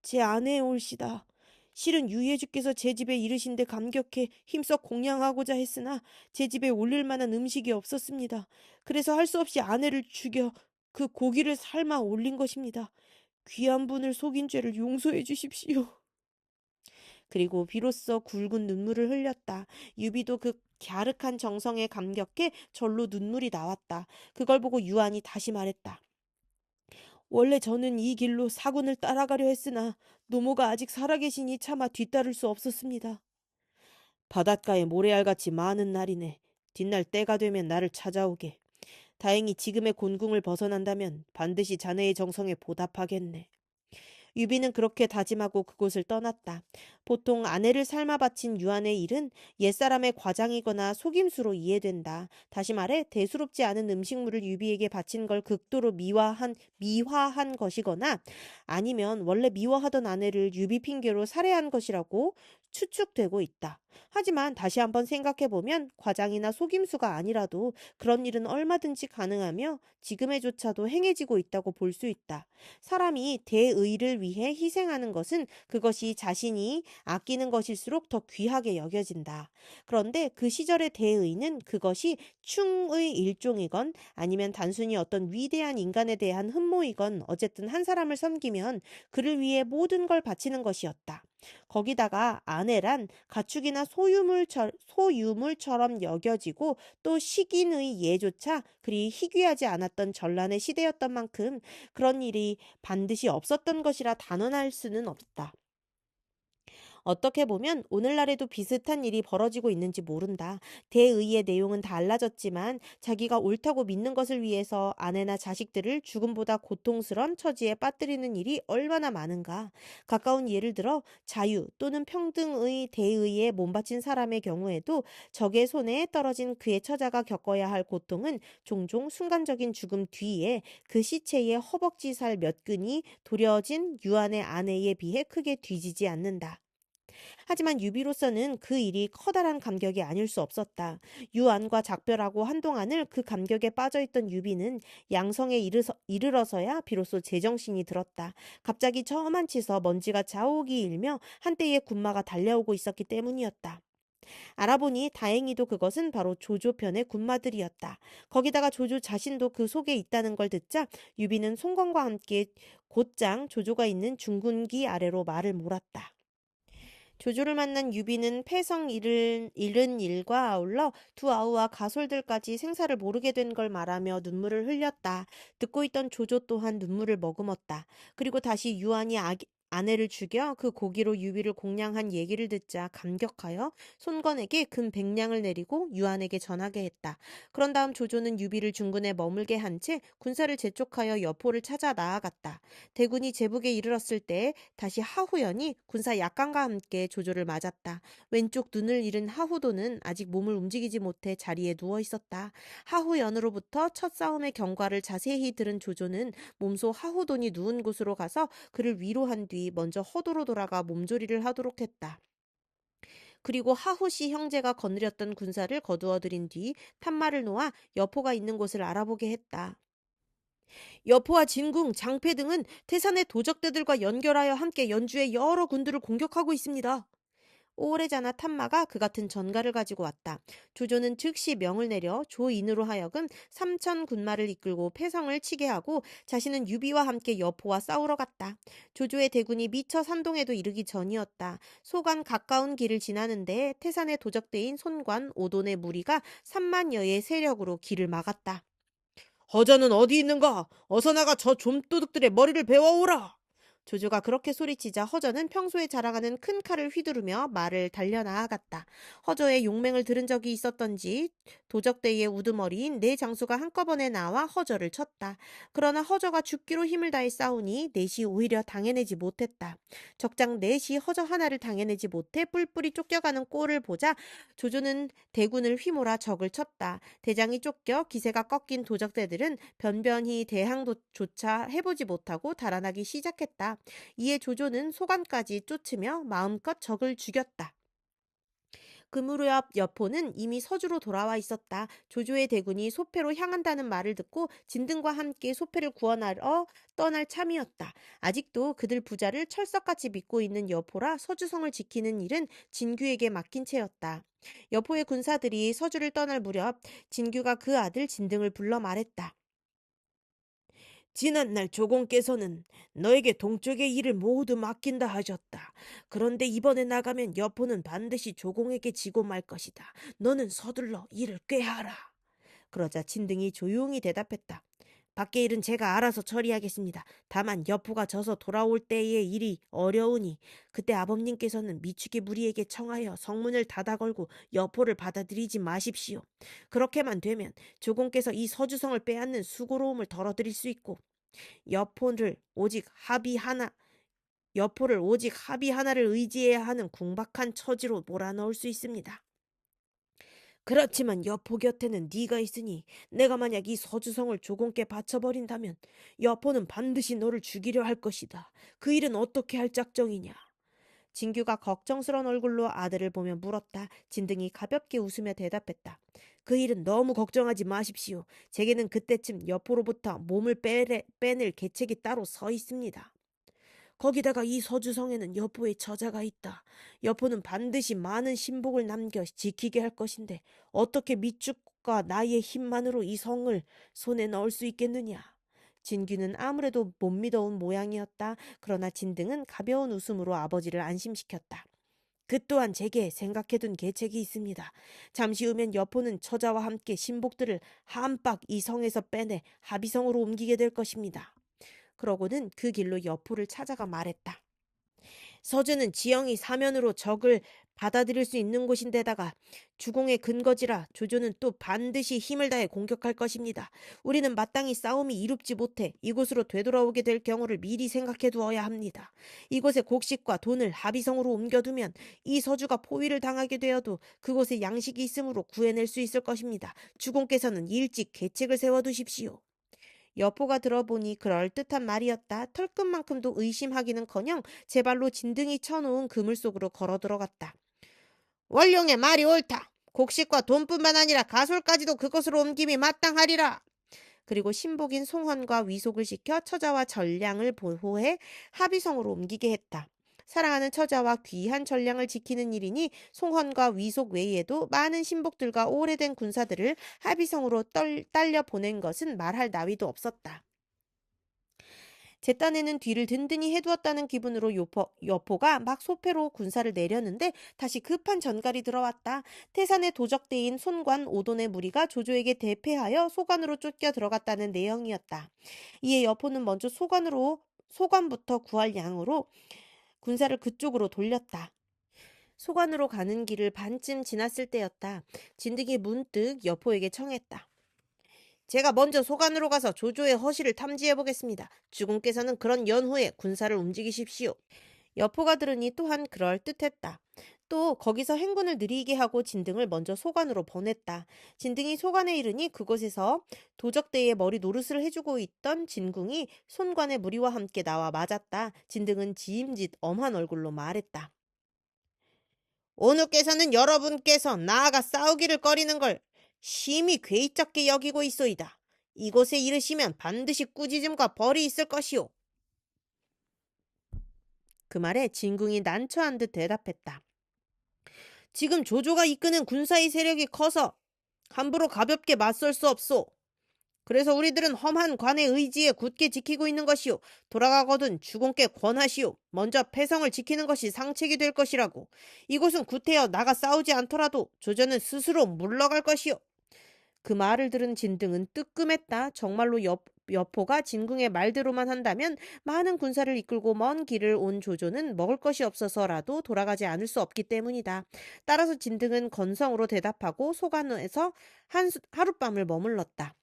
제 아내의 올시다. 실은 유예주께서 제 집에 이르신데 감격해 힘써 공양하고자 했으나 제 집에 올릴 만한 음식이 없었습니다. 그래서 할 수 없이 아내를 죽여 그 고기를 삶아 올린 것입니다. 귀한 분을 속인 죄를 용서해 주십시오. 그리고 비로소 굵은 눈물을 흘렸다. 유비도 그 갸륵한 정성에 감격해 절로 눈물이 나왔다. 그걸 보고 유한이 다시 말했다. 원래 저는 이 길로 사군을 따라가려 했으나 노모가 아직 살아계시니 차마 뒤따를 수 없었습니다. 바닷가에 모래알같이 많은 날이네. 뒷날 때가 되면 나를 찾아오게. 다행히 지금의 곤궁을 벗어난다면 반드시 자네의 정성에 보답하겠네. 유비는 그렇게 다짐하고 그곳을 떠났다. 보통 아내를 삶아 바친 유한의 일은 옛사람의 과장이거나 속임수로 이해된다. 다시 말해 대수롭지 않은 음식물을 유비에게 바친 걸 극도로 미화한 것이거나 아니면 원래 미워하던 아내를 유비 핑계로 살해한 것이라고 추측되고 있다. 하지만 다시 한번 생각해보면 과장이나 속임수가 아니라도 그런 일은 얼마든지 가능하며 지금에조차도 행해지고 있다고 볼 수 있다. 사람이 대의를 위해 희생하는 것은 그것이 자신이 아끼는 것일수록 더 귀하게 여겨진다. 그런데 그 시절의 대의는 그것이 충의 일종이건 아니면 단순히 어떤 위대한 인간에 대한 흠모이건 어쨌든 한 사람을 섬기면 그를 위해 모든 걸 바치는 것이었다. 거기다가 아내란 가축이나 소유물처럼 여겨지고 또 식인의 예조차 그리 희귀하지 않았던 전란의 시대였던 만큼 그런 일이 반드시 없었던 것이라 단언할 수는 없다. 어떻게 보면 오늘날에도 비슷한 일이 벌어지고 있는지 모른다. 대의의 내용은 달라졌지만 자기가 옳다고 믿는 것을 위해서 아내나 자식들을 죽음보다 고통스런 처지에 빠뜨리는 일이 얼마나 많은가. 가까운 예를 들어 자유 또는 평등의 대의에 몸바친 사람의 경우에도 적의 손에 떨어진 그의 처자가 겪어야 할 고통은 종종 순간적인 죽음 뒤에 그 시체의 허벅지 살 몇 근이 도려진 유한의 아내에 비해 크게 뒤지지 않는다. 하지만 유비로서는 그 일이 커다란 감격이 아닐 수 없었다. 유안과 작별하고 한동안을 그 감격에 빠져있던 유비는 양성에 이르러서야 비로소 제정신이 들었다. 갑자기 저만치서 먼지가 자욱이 일며 한때의 군마가 달려오고 있었기 때문이었다. 알아보니 다행히도 그것은 바로 조조편의 군마들이었다. 거기다가 조조 자신도 그 속에 있다는 걸 듣자 유비는 송건과 함께 곧장 조조가 있는 중군기 아래로 말을 몰았다. 조조를 만난 유비는 패성 잃은 일과 아울러 두 아우와 가솔들까지 생사를 모르게 된 걸 말하며 눈물을 흘렸다. 듣고 있던 조조 또한 눈물을 머금었다. 그리고 다시 유한이 아내를 죽여 그 고기로 유비를 공양한 얘기를 듣자 감격하여 손건에게 금 100냥을 내리고 유한에게 전하게 했다. 그런 다음 조조는 유비를 중군에 머물게 한 채 군사를 재촉하여 여포를 찾아 나아갔다. 대군이 제북에 이르렀을 때 다시 하후연이 군사 약관과 함께 조조를 맞았다. 왼쪽 눈을 잃은 하후도는 아직 몸을 움직이지 못해 자리에 누워 있었다. 하후연으로부터 첫 싸움의 경과를 자세히 들은 조조는 몸소 하후돈이 누운 곳으로 가서 그를 위로한 뒤 먼저 허도로 돌아가 몸조리를 하도록 했다. 그리고 하후시 형제가 거느렸던 군사를 거두어들인 뒤 탄마를 놓아 여포가 있는 곳을 알아보게 했다. 여포와 진궁, 장패 등은 태산의 도적대들과 연결하여 함께 연주의 여러 군들을 공격하고 있습니다. 오래전에 탄마가 그 같은 전가를 가지고 왔다. 조조는 즉시 명을 내려 조인으로 하여금 3천 군마를 이끌고 패성을 치게 하고 자신은 유비와 함께 여포와 싸우러 갔다. 조조의 대군이 미처 산동에도 이르기 전이었다. 소관 가까운 길을 지나는데 태산의 도적대인 손관, 오돈의 무리가 3만여의 세력으로 길을 막았다. 허전은 어디 있는가? 어서 나가 저 좀도둑들의 머리를 베어오라! 조조가 그렇게 소리치자 허전은 평소에 자랑하는 큰 칼을 휘두르며 말을 달려나아갔다. 허저의 용맹을 들은 적이 있었던지 도적대의 우두머리인 네 장수가 한꺼번에 나와 허저를 쳤다. 그러나 허저가 죽기로 힘을 다해 싸우니 넷이 오히려 당해내지 못했다. 적장 넷이 허저 하나를 당해내지 못해 뿔뿔이 쫓겨가는 꼴을 보자 조조는 대군을 휘몰아 적을 쳤다. 대장이 쫓겨 기세가 꺾인 도적대들은 변변히 대항조차 해보지 못하고 달아나기 시작했다. 이에 조조는 소관까지 쫓으며 마음껏 적을 죽였다. 그 무렵 여포는 이미 서주로 돌아와 있었다. 조조의 대군이 소패로 향한다는 말을 듣고 진등과 함께 소패를 구원하러 떠날 참이었다. 아직도 그들 부자를 철석같이 믿고 있는 여포라 서주성을 지키는 일은 진규에게 맡긴 채였다. 여포의 군사들이 서주를 떠날 무렵 진규가 그 아들 진등을 불러 말했다. 지난날 조공께서는 너에게 동쪽의 일을 모두 맡긴다 하셨다. 그런데 이번에 나가면 여포는 반드시 조공에게 지고 말 것이다. 너는 서둘러 일을 꾀하라. 그러자 진등이 조용히 대답했다. 밖의 일은 제가 알아서 처리하겠습니다. 다만 여포가 져서 돌아올 때의 일이 어려우니 그때 아버님께서는 미축의 무리에게 청하여 성문을 닫아 걸고 여포를 받아들이지 마십시오. 그렇게만 되면 조공께서 이 서주성을 빼앗는 수고로움을 덜어드릴 수 있고 여포를 오직 합의 하나 여포를 오직 합의 하나를 의지해야 하는 궁박한 처지로 몰아넣을 수 있습니다. 그렇지만 여포 곁에는 네가 있으니 내가 만약 이 서주성을 조공께 바쳐버린다면 여포는 반드시 너를 죽이려 할 것이다. 그 일은 어떻게 할 작정이냐? 진규가 걱정스러운 얼굴로 아들을 보며 물었다. 진등이 가볍게 웃으며 대답했다. 그 일은 너무 걱정하지 마십시오. 제게는 그때쯤 여포로부터 몸을 빼낼 계책이 따로 서 있습니다. 거기다가 이 서주성에는 여포의 처자가 있다. 여포는 반드시 많은 신복을 남겨 지키게 할 것인데 어떻게 밑죽과 나의 힘만으로 이 성을 손에 넣을 수 있겠느냐. 진규는 아무래도 못 믿어온 모양이었다. 그러나 진등은 가벼운 웃음으로 아버지를 안심시켰다. 그 또한 제게 생각해둔 계책이 있습니다. 잠시 후면 여포는 처자와 함께 신복들을 한박 이 성에서 빼내 하비성으로 옮기게 될 것입니다. 그러고는 그 길로 여포를 찾아가 말했다. 서주는 지형이 사면으로 적을 받아들일 수 있는 곳인데다가 주공의 근거지라 조조는 또 반드시 힘을 다해 공격할 것입니다. 우리는 마땅히 싸움이 이룹지 못해 이곳으로 되돌아오게 될 경우를 미리 생각해 두어야 합니다. 이곳에 곡식과 돈을 하비성으로 옮겨두면 이 서주가 포위를 당하게 되어도 그곳에 양식이 있으므로 구해낼 수 있을 것입니다. 주공께서는 일찍 계책을 세워두십시오. 여포가 들어보니 그럴듯한 말이었다. 털끝만큼도 의심하기는커녕 제 발로 진등이 쳐놓은 그물 속으로 걸어 들어갔다. 원룡의 말이 옳다. 곡식과 돈뿐만 아니라 가솔까지도 그것으로 옮김이 마땅하리라. 그리고 신복인 송헌과 위속을 시켜 처자와 전량을 보호해 합의성으로 옮기게 했다. 사랑하는 처자와 귀한 전량을 지키는 일이니 송헌과 위속 외에도 많은 신복들과 오래된 군사들을 합의성으로 딸려 보낸 것은 말할 나위도 없었다. 제 딴에는 뒤를 든든히 해두었다는 기분으로 여포가 막 소패로 군사를 내렸는데 다시 급한 전갈이 들어왔다. 태산의 도적대인 손관 오돈의 무리가 조조에게 대패하여 소관으로 쫓겨 들어갔다는 내용이었다. 이에 여포는 먼저 소관부터 구할 양으로 군사를 그쪽으로 돌렸다. 소관으로 가는 길을 반쯤 지났을 때였다. 진득이 문득 여포에게 청했다. 제가 먼저 소관으로 가서 조조의 허실을 탐지해 보겠습니다. 주공께서는 그런 연후에 군사를 움직이십시오. 여포가 들으니 또한 그럴듯했다. 또 거기서 행군을 느리게 하고 진등을 먼저 소관으로 보냈다. 진등이 소관에 이르니 그곳에서 도적대의 머리 노릇을 해주고 있던 진궁이 손관의 무리와 함께 나와 맞았다. 진등은 지임짓 엄한 얼굴로 말했다. 오누께서는 여러분께서 나아가 싸우기를 꺼리는 걸 심히 괴이쩍게 여기고 있소이다. 이곳에 이르시면 반드시 꾸짖음과 벌이 있을 것이오. 그 말에 진궁이 난처한 듯 대답했다. 지금 조조가 이끄는 군사의 세력이 커서 함부로 가볍게 맞설 수 없소. 그래서 우리들은 험한 관의 의지에 굳게 지키고 있는 것이오. 돌아가거든 주공께 권하시오. 먼저 패성을 지키는 것이 상책이 될 것이라고. 이곳은 구태여 나가 싸우지 않더라도 조조는 스스로 물러갈 것이오. 그 말을 들은 진등은 뜨끔했다. 정말로 여포가 진궁의 말대로만 한다면 많은 군사를 이끌고 먼 길을 온 조조는 먹을 것이 없어서라도 돌아가지 않을 수 없기 때문이다. 따라서 진등은 건성으로 대답하고 소관에서 하룻밤을 머물렀다.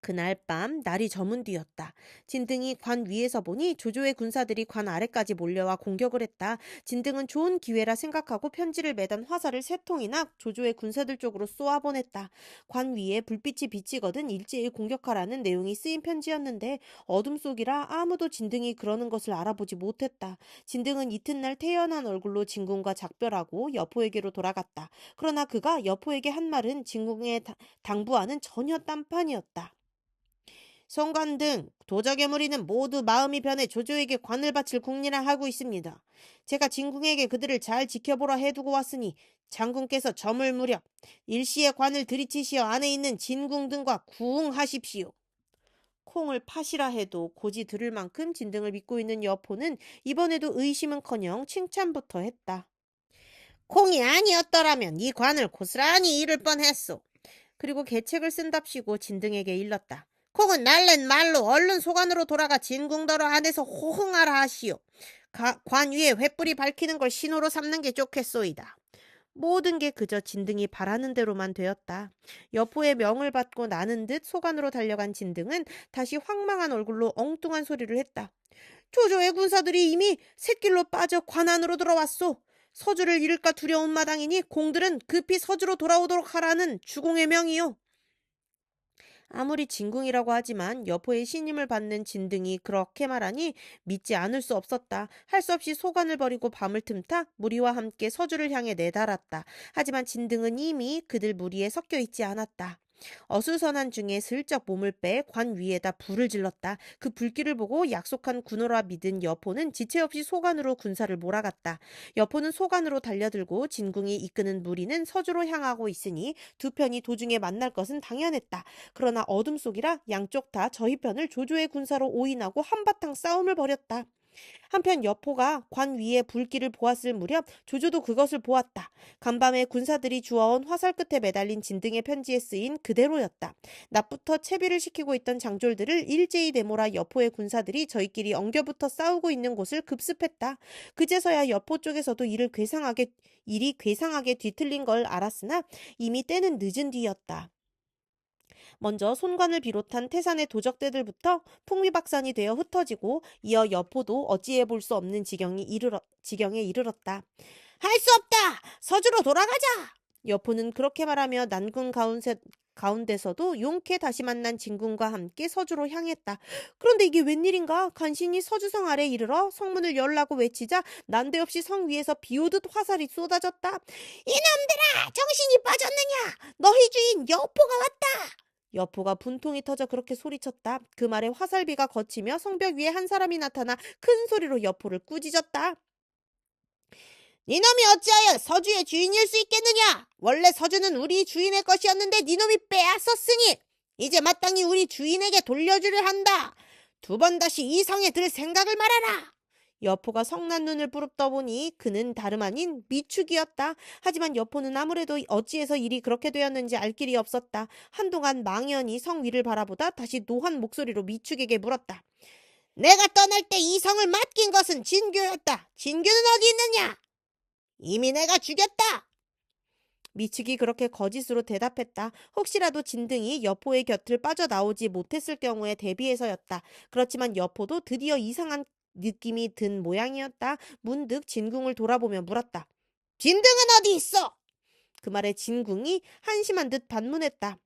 그날 밤 날이 저문 뒤였다. 진등이 관 위에서 보니 조조의 군사들이 관 아래까지 몰려와 공격을 했다. 진등은 좋은 기회라 생각하고 편지를 매단 화살을 3통이나 조조의 군사들 쪽으로 쏘아보냈다. 관 위에 불빛이 비치거든 일제히 공격하라는 내용이 쓰인 편지였는데 어둠 속이라 아무도 진등이 그러는 것을 알아보지 못했다. 진등은 이튿날 태연한 얼굴로 진군과 작별하고 여포에게로 돌아갔다. 그러나 그가 여포에게 한 말은 진궁의 당부와는 전혀 딴판이었다. 송관등, 도적의 무리는 모두 마음이 변해 조조에게 관을 바칠 궁리나 하고 있습니다. 제가 진궁에게 그들을 잘 지켜보라 해두고 왔으니 장군께서 저물 무렵 일시에 관을 들이치시어 안에 있는 진궁 등과 구응하십시오. 콩을 팥이라 해도 고지 들을 만큼 진등을 믿고 있는 여포는 이번에도 의심은커녕 칭찬부터 했다. 콩이 아니었더라면 이 관을 고스란히 잃을 뻔했소. 그리고 계책을 쓴답시고 진등에게 일렀다. 콩은 날랜 말로 얼른 소관으로 돌아가 진궁더러 안에서 호흥하라 하시오. 관 위에 횃불이 밝히는 걸 신호로 삼는 게 좋겠소이다. 모든 게 그저 진등이 바라는 대로만 되었다. 여포의 명을 받고 나는 듯 소관으로 달려간 진등은 다시 황망한 얼굴로 엉뚱한 소리를 했다. 조조의 군사들이 이미 샛길로 빠져 관 안으로 들어왔소. 서주를 잃을까 두려운 마당이니 공들은 급히 서주로 돌아오도록 하라는 주공의 명이요. 아무리 진궁이라고 하지만 여포의 신임을 받는 진등이 그렇게 말하니 믿지 않을 수 없었다. 할 수 없이 소관을 버리고 밤을 틈타 무리와 함께 서주를 향해 내달았다. 하지만 진등은 이미 그들 무리에 섞여 있지 않았다. 어수선한 중에 슬쩍 몸을 빼 관 위에다 불을 질렀다. 그 불길을 보고 약속한 군호라 믿은 여포는 지체 없이 소관으로 군사를 몰아갔다. 여포는 소관으로 달려들고 진궁이 이끄는 무리는 서주로 향하고 있으니 두 편이 도중에 만날 것은 당연했다. 그러나 어둠 속이라 양쪽 다 저희 편을 조조의 군사로 오인하고 한바탕 싸움을 벌였다. 한편 여포가 관 위에 불길을 보았을 무렵 조조도 그것을 보았다. 간밤에 군사들이 주워온 화살 끝에 매달린 진등의 편지에 쓰인 그대로였다. 낮부터 채비를 시키고 있던 장졸들을 일제히 내몰아 여포의 군사들이 저희끼리 엉겨붙어 싸우고 있는 곳을 급습했다. 그제서야 여포 쪽에서도 일이 괴상하게 뒤틀린 걸 알았으나 이미 때는 늦은 뒤였다. 먼저 손관을 비롯한 태산의 도적대들부터 풍비박산이 되어 흩어지고 이어 여포도 어찌해 볼 수 없는 지경에 이르렀다. 할 수 없다! 서주로 돌아가자! 여포는 그렇게 말하며 난군 가운데서도 용케 다시 만난 진군과 함께 서주로 향했다. 그런데 이게 웬일인가? 간신히 서주성 아래 이르러 성문을 열라고 외치자 난데없이 성 위에서 비오듯 화살이 쏟아졌다. 이놈들아! 정신이 빠졌느냐? 너희 주인 여포가 왔다! 여포가 분통이 터져 그렇게 소리쳤다. 그 말에 화살비가 거치며 성벽 위에 한 사람이 나타나 큰 소리로 여포를 꾸짖었다. 니놈이 어찌하여 서주의 주인일 수 있겠느냐? 원래 서주는 우리 주인의 것이었는데 니놈이 빼앗았으니 이제 마땅히 우리 주인에게 돌려주려 한다. 2번 다시 이 성에 들 생각을 말아라. 여포가 성난 눈을 부릅떠보니 그는 다름 아닌 미축이었다. 하지만 여포는 아무래도 어찌해서 일이 그렇게 되었는지 알 길이 없었다. 한동안 망연히 성 위를 바라보다 다시 노한 목소리로 미축에게 물었다. 내가 떠날 때 이 성을 맡긴 것은 진규였다. 진규는 어디 있느냐? 이미 내가 죽였다. 미축이 그렇게 거짓으로 대답했다. 혹시라도 진등이 여포의 곁을 빠져나오지 못했을 경우에 대비해서였다. 그렇지만 여포도 드디어 이상한 느낌이 든 모양이었다. 문득 진궁을 돌아보며 물었다. 진등은 어디 있어? 그 말에 진궁이 한심한 듯 반문했다.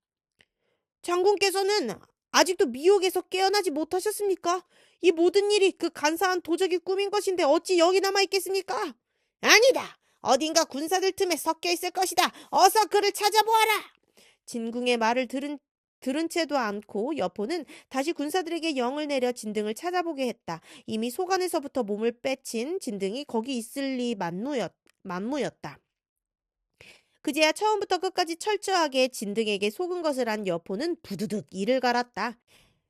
장군께서는 아직도 미혹에서 깨어나지 못하셨습니까? 이 모든 일이 그 간사한 도적이 꾸민 것인데 어찌 여기 남아있겠습니까? 아니다. 어딘가 군사들 틈에 섞여 있을 것이다. 어서 그를 찾아보아라. 진궁의 말을 들은 채도 않고 여포는 다시 군사들에게 영을 내려 진등을 찾아보게 했다. 이미 소관에서부터 몸을 빼친 진등이 거기 있을 리 만무였다. 그제야 처음부터 끝까지 철저하게 진등에게 속은 것을 안 여포는 부두득 이를 갈았다.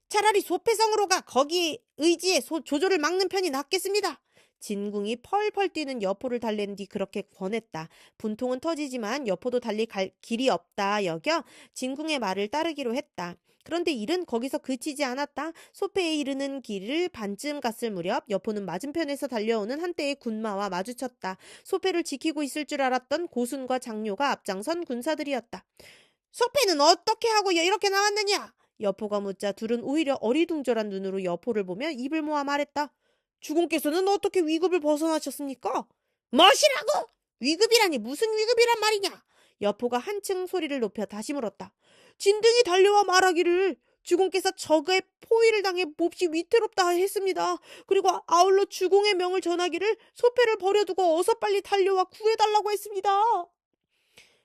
차라리 소패성으로 가 거기 의지에 조조를 막는 편이 낫겠습니다. 진궁이 펄펄 뛰는 여포를 달랜 뒤 그렇게 권했다. 분통은 터지지만 여포도 달리 갈 길이 없다 여겨 진궁의 말을 따르기로 했다. 그런데 일은 거기서 그치지 않았다. 소패에 이르는 길을 반쯤 갔을 무렵 여포는 맞은편에서 달려오는 한대의 군마와 마주쳤다. 소패를 지키고 있을 줄 알았던 고순과 장료가 앞장선 군사들이었다. 소패는 어떻게 하고 이렇게 나왔느냐? 여포가 묻자 둘은 오히려 어리둥절한 눈으로 여포를 보며 입을 모아 말했다. 주공께서는 어떻게 위급을 벗어나셨습니까? 멋이라고? 위급이라니 무슨 위급이란 말이냐? 여포가 한층 소리를 높여 다시 물었다. 진등이 달려와 말하기를 주공께서 적의 포위를 당해 몹시 위태롭다 했습니다. 그리고 아울러 주공의 명을 전하기를 소패를 버려두고 어서 빨리 달려와 구해달라고 했습니다.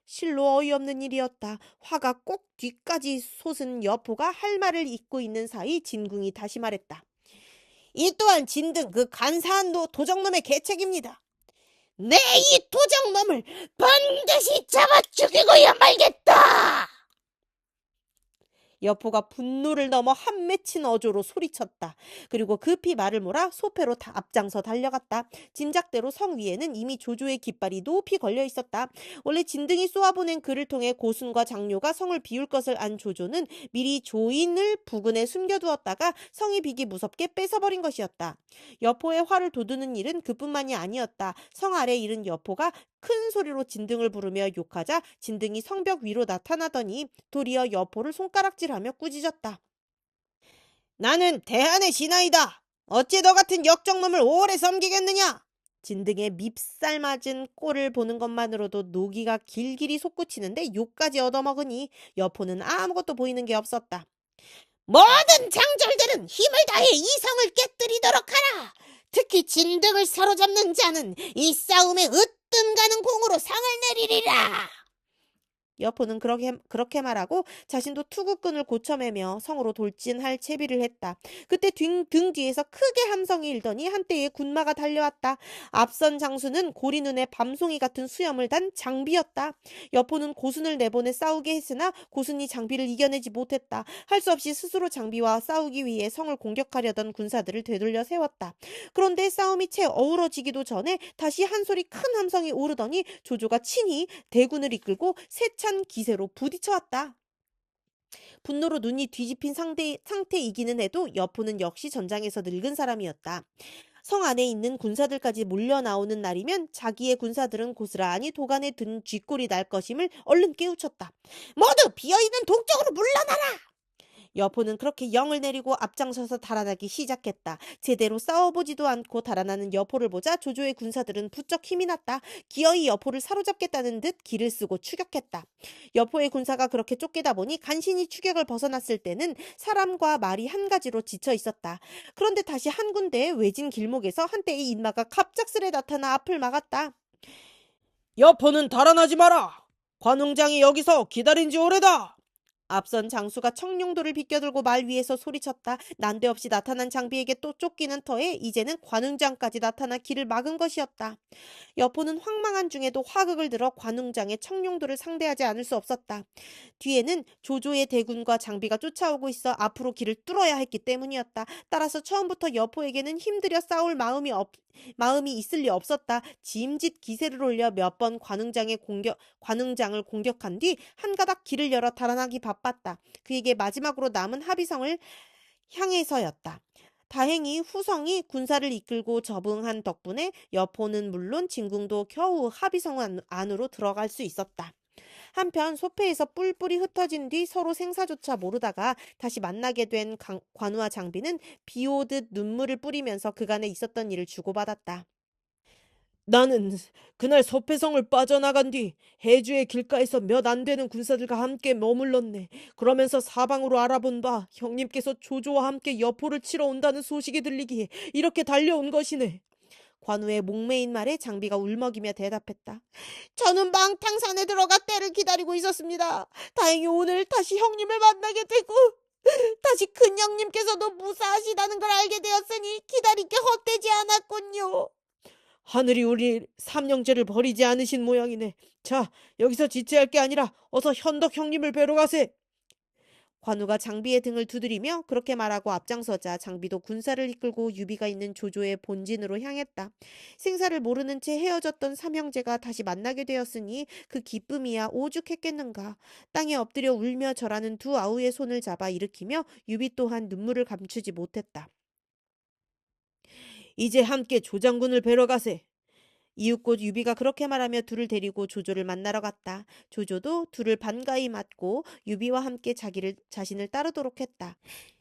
실로 어이없는 일이었다. 화가 꼭 뒤까지 솟은 여포가 할 말을 잇고 있는 사이 진궁이 다시 말했다. 이 또한 진등 그 간사한 도적놈의 계책입니다. 내 이 도적놈을 반드시 잡아 죽이고야 말겠다. 여포가 분노를 넘어 한 맺힌 어조로 소리쳤다. 그리고 급히 말을 몰아 소패로 앞장서 달려갔다. 짐작대로 성 위에는 이미 조조의 깃발이 높이 걸려 있었다. 원래 진등이 쏘아보낸 그를 통해 고순과 장료가 성을 비울 것을 안 조조는 미리 조인을 부근에 숨겨두었다가 성이 비기 무섭게 뺏어버린 것이었다. 여포의 화를 돋우는 일은 그뿐만이 아니었다. 성 아래 이른 여포가 큰 소리로 진등을 부르며 욕하자 진등이 성벽 위로 나타나더니 도리어 여포를 손가락질하며 꾸짖었다. 나는 대한의 신하이다. 어찌 너 같은 역적놈을 오래 섬기겠느냐? 진등의 밉살 맞은 꼴을 보는 것만으로도 노기가 길길이 솟구치는데 욕까지 얻어먹으니 여포는 아무것도 보이는 게 없었다. 모든 장졸들은 힘을 다해 이 성을 깨뜨리도록 하라. 특히 진등을 사로잡는 자는 이 싸움에 으뜸 가는 공으로 상을 내리리라. 여포는 그렇게 말하고 자신도 투구끈을 고쳐매며 성으로 돌진할 채비를 했다. 그때 등 뒤에서 크게 함성이 일더니 한때의 군마가 달려왔다. 앞선 장수는 고리 눈에 밤송이 같은 수염을 단 장비였다. 여포는 고순을 내보내 싸우게 했으나 고순이 장비를 이겨내지 못했다. 할 수 없이 스스로 장비와 싸우기 위해 성을 공격하려던 군사들을 되돌려 세웠다. 그런데 싸움이 채 어우러지기도 전에 다시 한 소리 큰 함성이 오르더니 조조가 친히 대군을 이끌고 세찬 기세로 부딪혀왔다. 분노로 눈이 뒤집힌 상태이기는 해도 여포는 역시 전장에서 늙은 사람이었다. 성 안에 있는 군사들까지 몰려 나오는 날이면 자기의 군사들은 고스란히 도간에 든 쥐꼬리 날 것임을 얼른 깨우쳤다. 모두 비어있는 동쪽으로 물러나라! 여포는 그렇게 영을 내리고 앞장서서 달아나기 시작했다. 제대로 싸워보지도 않고 달아나는 여포를 보자 조조의 군사들은 부쩍 힘이 났다. 기어이 여포를 사로잡겠다는 듯 기를 쓰고 추격했다. 여포의 군사가 그렇게 쫓기다 보니 간신히 추격을 벗어났을 때는 사람과 말이 한 가지로 지쳐 있었다. 그런데 다시 한 군데의 외진 길목에서 한때의 인마가 갑작스레 나타나 앞을 막았다. 여포는 달아나지 마라. 관웅장이 여기서 기다린 지 오래다. 앞선 장수가 청룡도를 비껴들고 말 위에서 소리쳤다. 난데없이 나타난 장비에게 또 쫓기는 터에 이제는 관웅장까지 나타나 길을 막은 것이었다. 여포는 황망한 중에도 화극을 들어 관웅장의 청룡도를 상대하지 않을 수 없었다. 뒤에는 조조의 대군과 장비가 쫓아오고 있어 앞으로 길을 뚫어야 했기 때문이었다. 따라서 처음부터 여포에게는 힘들여 싸울 마음이 있을 리 없었다. 짐짓 기세를 올려 몇 번 관웅장을 공격한 뒤 한 가닥 길을 열어 달아나기 바빴다. 그에게 마지막으로 남은 합의성을 향해서였다. 다행히 후성이 군사를 이끌고 접응한 덕분에 여포는 물론 진궁도 겨우 합의성 안으로 들어갈 수 있었다. 한편 소패에서 뿔뿔이 흩어진 뒤 서로 생사조차 모르다가 다시 만나게 된 관우와 장비는 비 오듯 눈물을 뿌리면서 그간에 있었던 일을 주고받았다. 나는 그날 서패성을 빠져나간 뒤 해주의 길가에서 몇 안 되는 군사들과 함께 머물렀네. 그러면서 사방으로 알아본 바 형님께서 조조와 함께 여포를 치러 온다는 소식이 들리기에 이렇게 달려온 것이네. 관우의 목매인 말에 장비가 울먹이며 대답했다. 저는 망탕산에 들어가 때를 기다리고 있었습니다. 다행히 오늘 다시 형님을 만나게 되고 다시 큰 형님께서도 무사하시다는 걸 알게 되었으니 기다린 게 헛되지 않았군요. 하늘이 우리 삼형제를 버리지 않으신 모양이네. 자, 여기서 지체할 게 아니라 어서 현덕 형님을 뵈러 가세. 관우가 장비의 등을 두드리며 그렇게 말하고 앞장서자 장비도 군사를 이끌고 유비가 있는 조조의 본진으로 향했다. 생사를 모르는 채 헤어졌던 삼형제가 다시 만나게 되었으니 그 기쁨이야 오죽했겠는가. 땅에 엎드려 울며 절하는 두 아우의 손을 잡아 일으키며 유비 또한 눈물을 감추지 못했다. 이제 함께 조장군을 뵈러 가세. 이윽고 유비가 그렇게 말하며 둘을 데리고 조조를 만나러 갔다. 조조도 둘을 반가이 맞고 유비와 함께 자신을 따르도록 했다.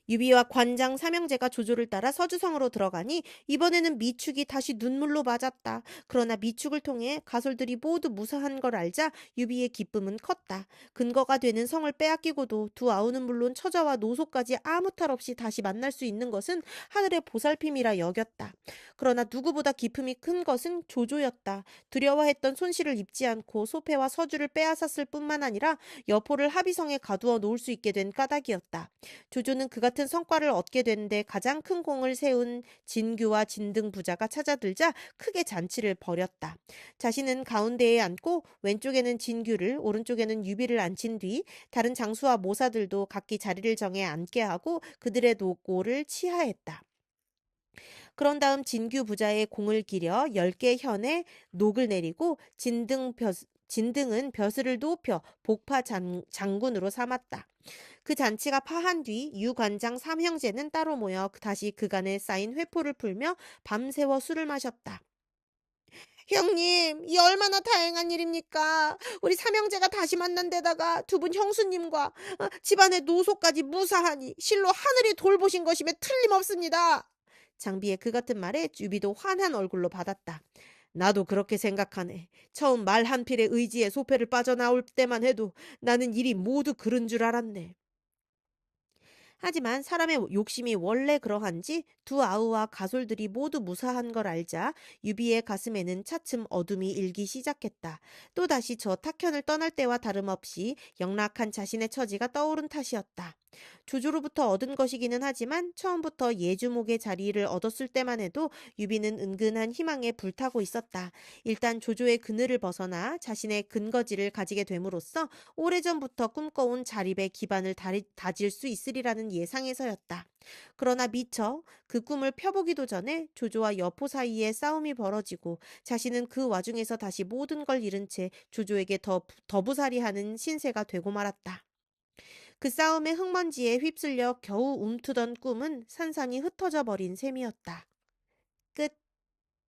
유비와 관장 삼형제가 조조를 따라 서주성으로 들어가니 이번에는 미축이 다시 눈물로 맞았다. 그러나 미축을 통해 가솔들이 모두 무사한 걸 알자 유비의 기쁨은 컸다. 근거가 되는 성을 빼앗기고도 두 아우는 물론 처자와 노소까지 아무 탈 없이 다시 만날 수 있는 것은 하늘의 보살핌이라 여겼다. 그러나 누구보다 기쁨이 큰 것은 조조였다. 두려워했던 손실을 입지 않고 소패와 서주를 빼앗았을 뿐만 아니라 여포를 합의성에 가두어 놓을 수 있게 된 까닭이었다. 조조는 그 같은 성과를 얻게 되는데 가장 큰 공을 세운 진규와 진등 부자가 찾아들자 크게 잔치를 벌였다. 자신은 가운데에 앉고 왼쪽에는 진규를 오른쪽에는 유비를 앉힌 뒤 다른 장수와 모사들도 각기 자리를 정해 앉게 하고 그들의 노고를 치하했다. 그런 다음 진규 부자의 공을 기려 10개 현에 녹을 내리고 진등은 벼슬을 높여 복파 장군으로 삼았다. 그 잔치가 파한 뒤 유관장 삼형제는 따로 모여 다시 그간에 쌓인 회포를 풀며 밤새워 술을 마셨다. 형님, 이 얼마나 다행한 일입니까? 우리 삼형제가 다시 만난 데다가 두 분 형수님과 집안의 노소까지 무사하니 실로 하늘이 돌보신 것임에 틀림없습니다. 장비의 그 같은 말에 유비도 환한 얼굴로 받았다. 나도 그렇게 생각하네. 처음 말 한 필의 의지에 소패를 빠져나올 때만 해도 나는 일이 모두 그런 줄 알았네. 하지만 사람의 욕심이 원래 그러한지 두 아우와 가솔들이 모두 무사한 걸 알자 유비의 가슴에는 차츰 어둠이 일기 시작했다. 또다시 저 탁현을 떠날 때와 다름없이 영락한 자신의 처지가 떠오른 탓이었다. 조조로부터 얻은 것이기는 하지만 처음부터 예주목의 자리를 얻었을 때만 해도 유비는 은근한 희망에 불타고 있었다. 일단 조조의 그늘을 벗어나 자신의 근거지를 가지게 됨으로써 오래전부터 꿈꿔온 자립의 기반을 다질 수 있으리라는 예상에서였다. 그러나 미처 그 꿈을 펴보기도 전에 조조와 여포 사이에 싸움이 벌어지고 자신은 그 와중에서 다시 모든 걸 잃은 채 조조에게 더부살이하는 신세가 되고 말았다. 그 싸움의 흙먼지에 휩쓸려 겨우 움트던 꿈은 산산이 흩어져 버린 셈이었다.